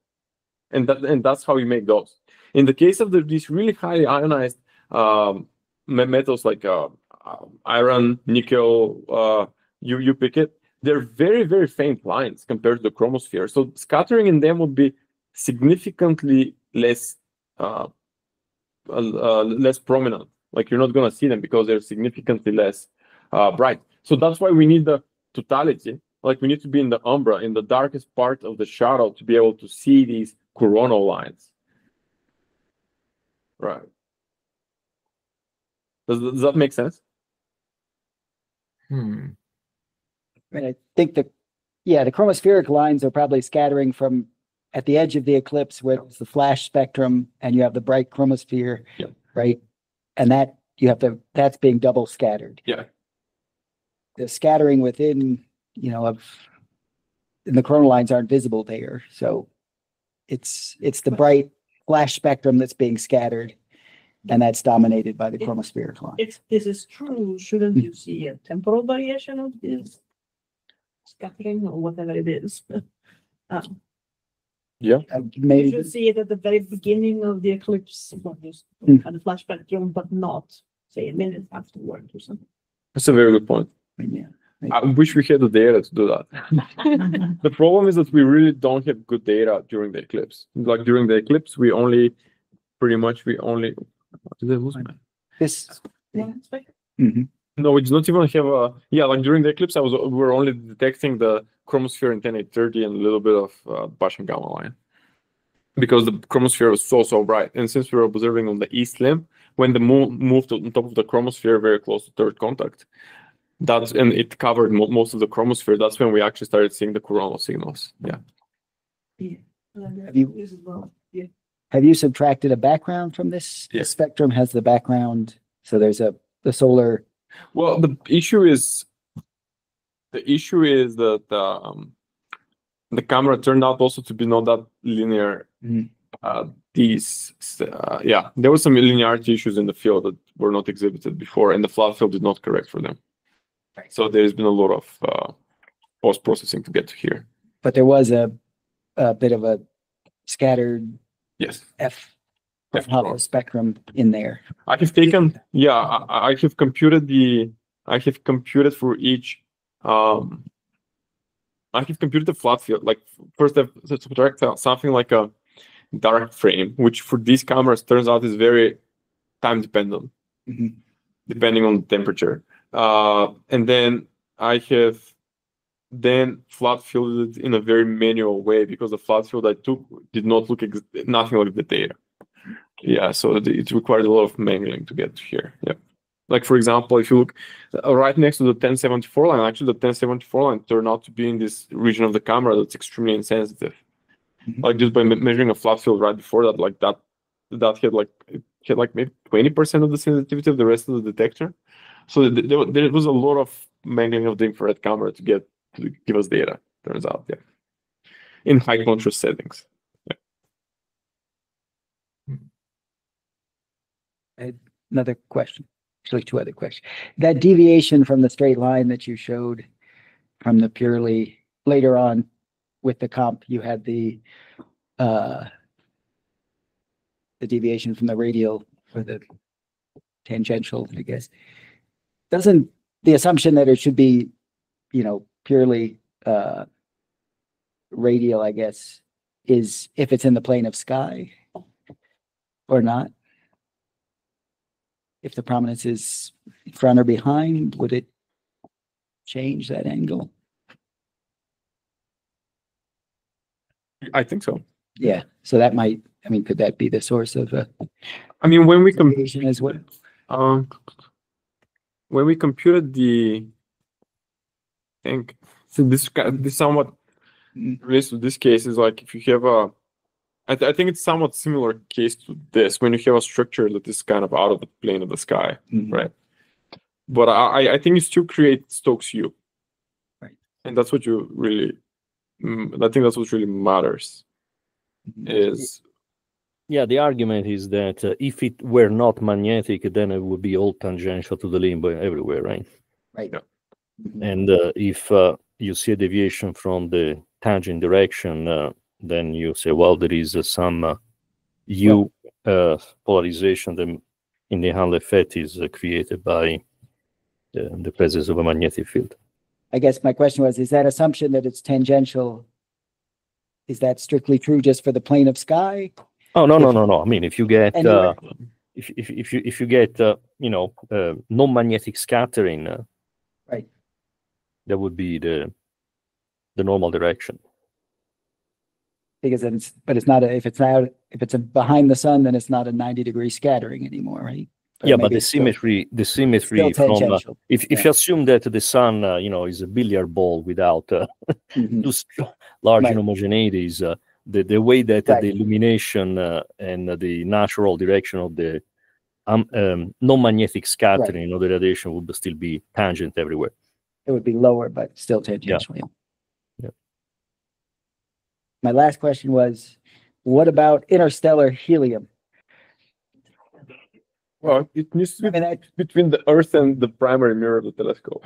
And that's how we make those. In the case of these really highly ionized metals like iron, nickel, you pick it, they're very, very faint lines compared to the chromosphere. So scattering in them would be significantly less less prominent. Like you're not going to see them because they're significantly less bright. So that's why we need the totality. Like we need to be in the umbra, in the darkest part of the shadow, to be able to see these coronal lines. Right. Does that make sense? I mean, I think the chromospheric lines are probably scattering from at the edge of the eclipse where it's the flash spectrum and you have the bright chromosphere, Yep. right? And that's being double scattered. Yeah. The scattering within, and the coronal lines aren't visible there. So it's the bright flash spectrum that's being scattered, and that's dominated by the chromospheric line. If this is true, shouldn't you see a temporal variation of this scattering or whatever it is? Yeah. You Maybe should see it at the very beginning of the eclipse, kind of flash spectrum, but not say a minute afterward or something. That's a very good point. yeah. I wish we had the data to do that. The problem is that we really don't have good data during the eclipse. Like during the eclipse, we only did I lose my? This Yeah, it's like- No, we did not even have like during the eclipse, we were only detecting the chromosphere in 10830 and a little bit of Bash and gamma line, because the chromosphere was so bright. And since we were observing on the east limb, when the moon moved on top of the chromosphere very close to third contact, and it covered most of the chromosphere, that's when we actually started seeing the coronal signals. Yeah. Have you subtracted a background from this? Yeah. The spectrum has the background, so there's the solar. Well, the issue is that the camera turned out also to be not that linear. There was some linearity issues in the field that were not exhibited before, and the flat field did not correct for them. Right. So there's been a lot of post-processing to get to here. But there was a bit of a scattered Yes. Hubble spectrum in there. I have taken, I have computed for each, I have computed the flat field. Like first I've subtracted something like a dark frame, which for these cameras turns out is very time dependent, depending on the temperature. And then I have flat fielded in a very manual way, because the flat field I took did not look nothing like the data. Yeah, so it required a lot of mangling to get to here. Yeah. Like, for example, if you look right next to the 1074 line, actually the 1074 line turned out to be in this region of the camera that's extremely insensitive. Like just by measuring a flat field right before that, like that had like maybe 20% of the sensitivity of the rest of the detector. So there was a lot of mangling of the infrared camera to give us data, turns out, yeah. In high contrast settings. Another question, actually two other questions. That deviation from the straight line that you showed from the purely later on with the comp, you had the deviation from the radial for the tangential, I guess. Doesn't the assumption that it should be, purely radial, I guess, is if it's in the plane of sky or not? if the prominence is in front or behind, would it change that angle? I think so. Yeah, so that might, I mean, could that be the source of I mean, when we variation as well? when we computed I think so this somewhat relates to this case is like if you have a, I think it's somewhat similar case to this when you have a structure that is kind of out of the plane of the sky, Mhm. right? But I think you still create Stokes U, Right. and that's what you really, I think that's what really matters. Is Yeah, the argument is that if it were not magnetic, then it would be all tangential to the limb everywhere, right? Right. Yeah. Mhm. And if you see a deviation from the tangent direction, then you say, well, there is some U polarization that in the Hanle effect is created by the presence of a magnetic field. I guess my question was, is that assumption that it's tangential, is that strictly true just for the plane of sky? Oh, no, no, If- no, no. I mean, if you get Anywhere. if you get non-magnetic scattering, Right. that would be the normal direction. Because then but it's not if it's behind the sun, then it's not a 90-degree scattering anymore, right? Yeah, but maybe the it's still- symmetry still from tangential. if Yeah. you assume that the sun is a billiard ball without Mhm. too large Right. inhomogeneities, the way that Right. the illumination and the natural direction of the non-magnetic scattering of the radiation would still be tangent everywhere. It would be lower, but still tangential. Yeah. Yeah. My last question was, what about interstellar helium? well, it needs to I be mean, between the Earth and the primary mirror of the telescope.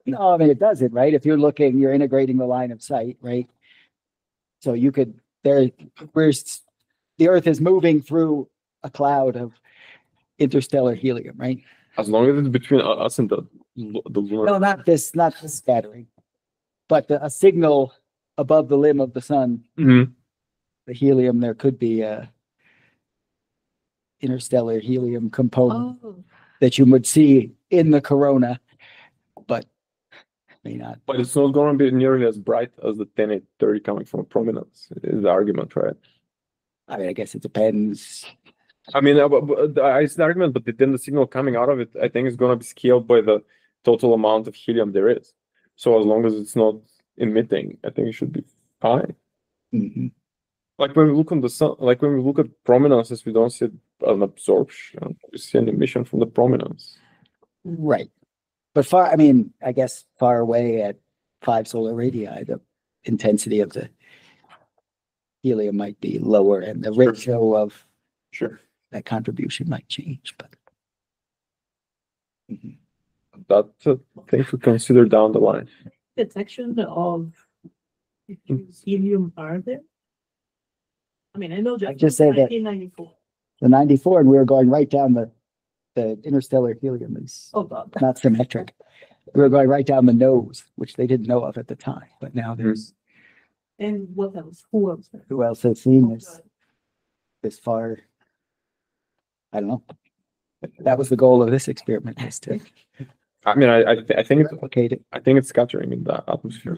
no, I mean, it doesn't, right? If you're integrating the line of sight, right? So you could, the Earth is moving through a cloud of interstellar helium, right? As long as it's between us and the lunar. No, not this scattering, but a signal above the limb of the sun, Mhm. the helium, there could be a interstellar helium component Oh, that you would see in the corona, but may not. But it's not going to be nearly as bright as the 10-830 coming from prominence, is the argument, right? I mean, I guess it depends. I mean, it's the argument, but then the signal coming out of it, I think, is going to be scaled by the total amount of helium there is. So as long as it's not emitting, I think it should be fine. Mhm. Like when we look on the sun, like when we look at prominences, we don't see an absorption. We see an emission from the prominence. Right. But I guess far away at 5 solar radii, the intensity of the helium might be lower and the Sure. ratio of Sure. that contribution might change, but. Mhm. That's a thing to consider down the line. detection of diffuse helium are there? I mean, I know I just say that- 1994. The 94, and we were going right down the interstellar helium is Oh, God. not symmetric. We were going right down the nose, which they didn't know of at the time, but now there's, And what else? Who else? who else has seen this far? I don't know. That was the goal of this experiment, is to I mean, I think it's replicate it. I think it's scattering in the atmosphere.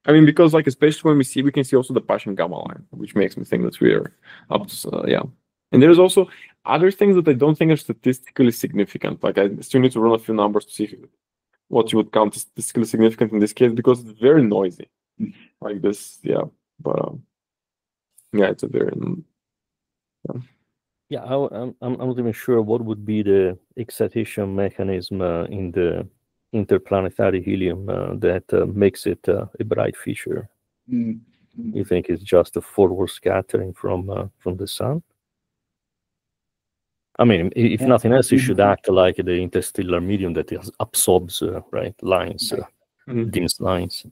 I mean, because like especially when we can see also the Paschen gamma line, which makes me think that we are up to yeah. And there's also other things that I don't think are statistically significant. Like I still need to run a few numbers to see what you would count as statistically significant in this case because it's very noisy. Like this, yeah. But yeah, it's a very Yeah, I'm not even sure what would be the excitation mechanism in the interplanetary helium that makes it a bright feature. Mm. You think it's just a forward scattering from the sun? I mean, if Yeah. nothing else, it should act like the interstellar medium that absorbs right lines, Mhm. dense lines.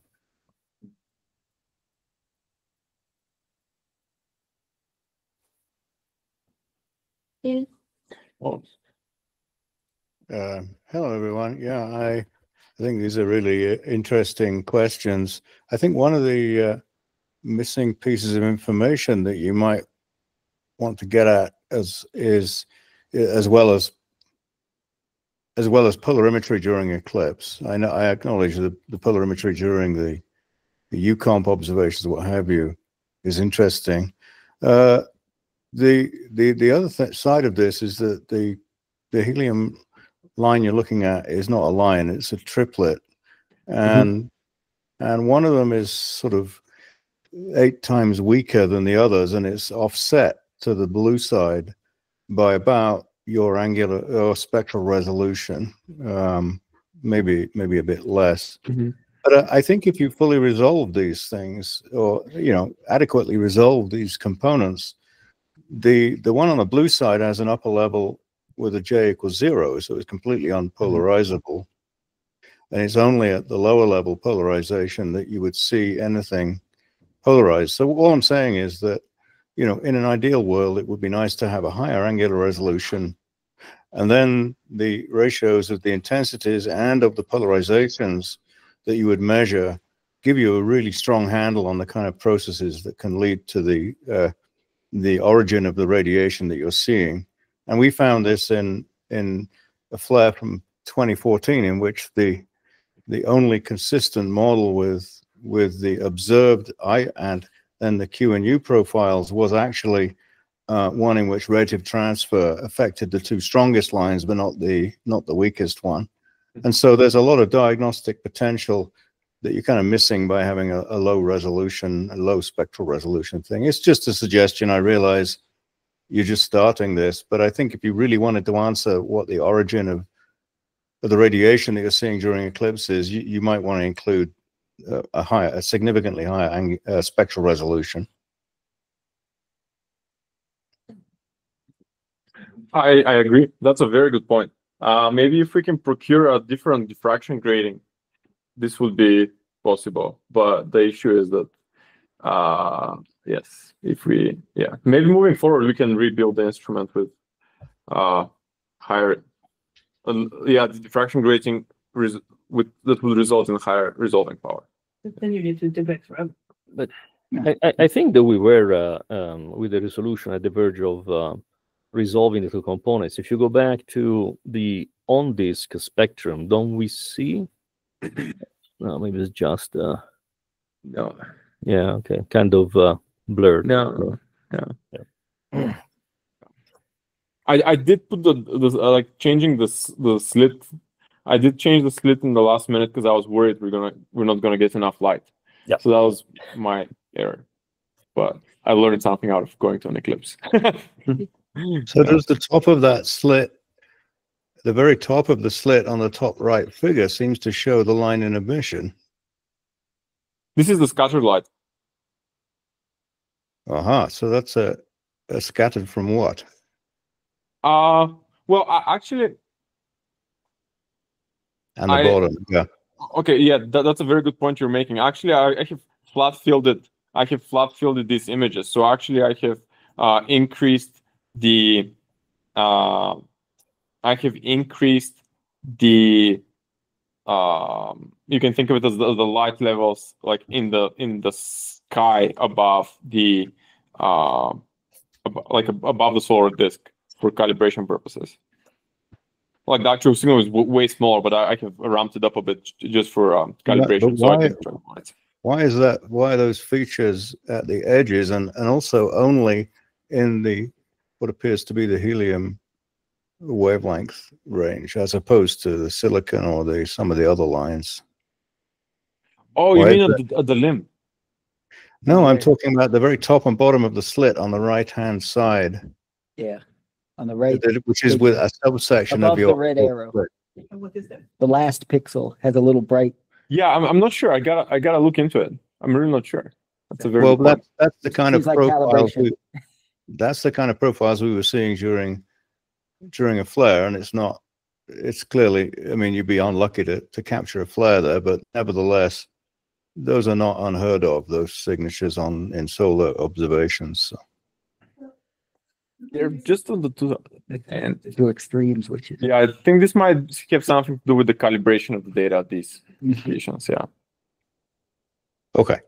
Still, Hello, everyone. Yeah, I think these are really interesting questions. I think one of the missing pieces of information that you might want to get at as well as polarimetry during eclipse. I acknowledge that the polarimetry during the UComp observations, what have you, is interesting. The other side of this is that the helium line you're looking at is not a line; it's a triplet, and one of them is sort of 8 times weaker than the others, and it's offset to the blue side by about your angular or spectral resolution, maybe a bit less. But I think if you fully resolve these things, or adequately resolve these components, the one on the blue side has an upper level with a J equals 0, so it's completely unpolarizable. And it's only at the lower level polarization that you would see anything polarized. So all I'm saying is that, in an ideal world, it would be nice to have a higher angular resolution, and then the ratios of the intensities and of the polarizations that you would measure give you a really strong handle on the kind of processes that can lead to the origin of the radiation that you're seeing. And we found this in a flare from 2014, in which the only consistent model with the observed I and then the Q and U profiles was actually one in which radiative transfer affected the 2 strongest lines, but not the weakest one. And so there's a lot of diagnostic potential that you're kind of missing by having a low resolution, a low spectral resolution thing. It's just a suggestion. I realize you're just starting this, but I think if you really wanted to answer what the origin of the radiation that you're seeing during eclipses, you might want to include a significantly higher spectral resolution. I agree. That's a very good point. Maybe if we can procure a different diffraction grading, this would be possible. But the issue is that, yes, maybe moving forward, we can rebuild the instrument with higher, the diffraction grading that will result in higher resolving power. Then you need to debate forever. But I think that we were with the resolution at the verge of resolving the 2 components. If you go back to the on-disk spectrum, don't we see? No, maybe it's just no. Yeah, okay, kind of blurred. No. Yeah. I did put the like changing the slit. I did change the slit in the last minute because I was worried we're not gonna get enough light. Yeah. So that was my error. But I learned something out of going to an eclipse. So does the top of that slit, the very top of the slit on the top right figure, seems to show the line in emission? This is the scattered light. So that's a scattered from what? Well, actually, And the bottom, yeah. Okay, yeah, that's a very good point you're making. Actually, I have flat fielded. These images. So actually, I have increased the. You can think of it as the light levels, like in the sky above the above the solar disk for calibration purposes. Like the actual signal is way smaller, but I have ramped it up a bit just for calibration. Why is that? Why are those features at the edges and also only in what appears to be the helium wavelength range, as opposed to the silicon or some of the other lines? Oh, you mean at the limb? No, I'm talking about the very top and bottom of the slit on the right-hand side. Yeah, on the right, which is with a subsection above of your the red arrow. What is that? The last pixel has a little bright. Yeah, I'm not sure. I gotta look into it. I'm really not sure. That's a very that's the kind of Seems like profiles calibration. that's the kind of profiles we were seeing during a flare, and it's clearly, I mean, you'd be unlucky to capture a flare there, but nevertheless, those are not unheard of, those signatures in solar observations. So. They're just on the two extremes, which is I think this might have something to do with the calibration of the data at these stations. Yeah. Okay.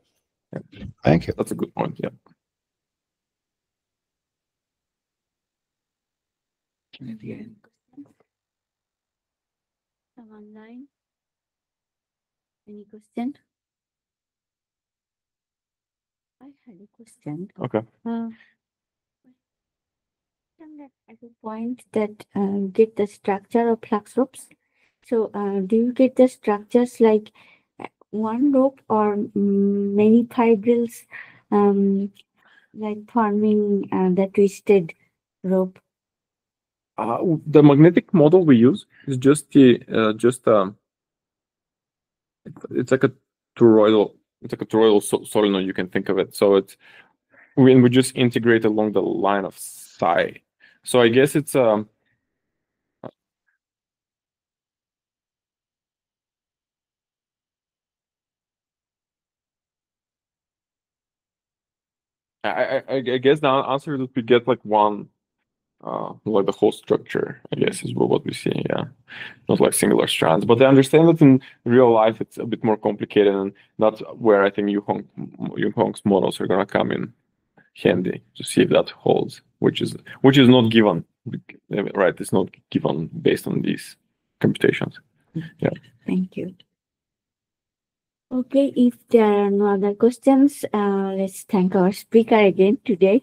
Thank you. That's a good point. Yeah. Come online. Any question? I had a question. Okay. At a point that get the structure of flux ropes. So do you get the structures like one rope or many fibrils like forming the twisted rope? The magnetic model we use is just it's like a toroidal solenoid, you can think of it. So it's we just integrate along the line of psi. So I guess it's I guess the answer is we get like one like the whole structure, I guess, is what we see. Yeah, not like singular strands. But I understand that in real life it's a bit more complicated, and that's where I think Yu-Hong's models are gonna come in handy to see if that holds, which is not given, right? It's not given based on these computations. Yeah. Thank you. Okay, if there are no other questions, let's thank our speaker again today.